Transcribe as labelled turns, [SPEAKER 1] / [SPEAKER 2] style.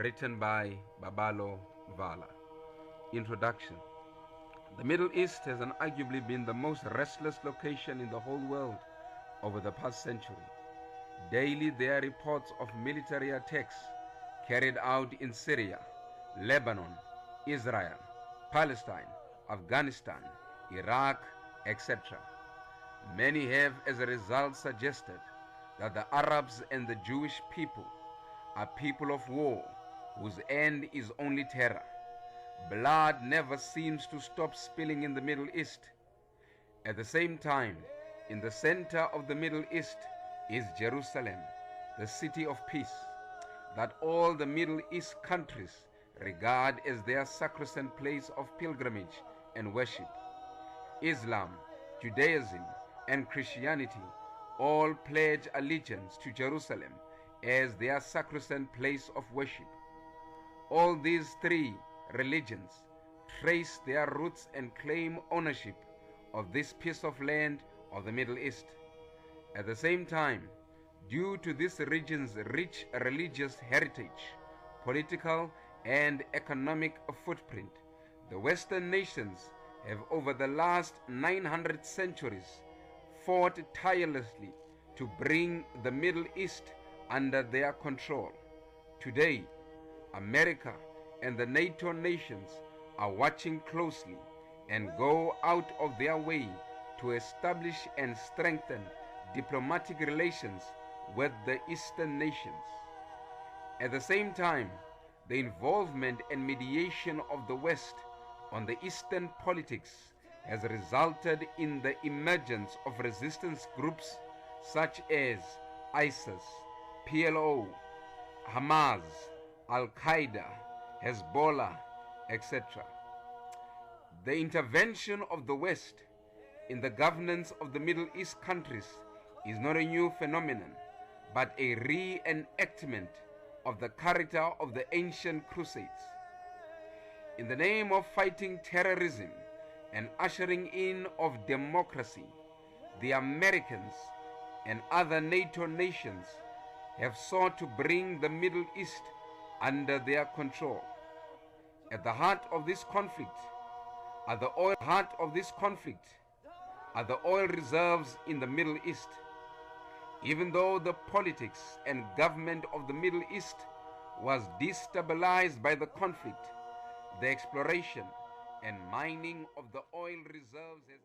[SPEAKER 1] written by Babalo Vala. Introduction. The Middle East has arguably been the most restless location in the whole world over the past century. Daily there are reports of military attacks carried out in Syria, Lebanon, Israel, Palestine, Afghanistan, Iraq, etc. Many have as a result suggested that the Arabs and the Jewish people are people of war whose end is only terror. Blood never seems to stop spilling in the Middle East. At the same time, in the center of the Middle East is Jerusalem, the city of peace, that all the Middle East countries regard as their sacrosanct place of pilgrimage and worship. Islam, Judaism, and Christianity all pledge allegiance to Jerusalem as their sacrosanct place of worship. All these three religions trace their roots and claim ownership of this piece of land of the Middle East. At the same time, due to this region's rich religious heritage, political and economic footprint, the Western nations have over the last 900 centuries fought tirelessly to bring the Middle East under their control. Today, America and the NATO nations are watching closely and go out of their way to establish and strengthen diplomatic relations with the Eastern nations. At the same time, the involvement and mediation of the West on the Eastern politics has resulted in the emergence of resistance groups such as ISIS, PLO, Hamas, Al-Qaeda, Hezbollah, etc. The intervention of the West in the governance of the Middle East countries is not a new phenomenon, but a reenactment of the character of the ancient crusades. In the name of fighting terrorism and ushering in of democracy, the Americans and other NATO nations have sought to bring the Middle East under their control. At the heart of this conflict are the oil reserves in the Middle East. Even though the politics and government of the Middle East was destabilized by the conflict, the exploration and mining of the oil reserves has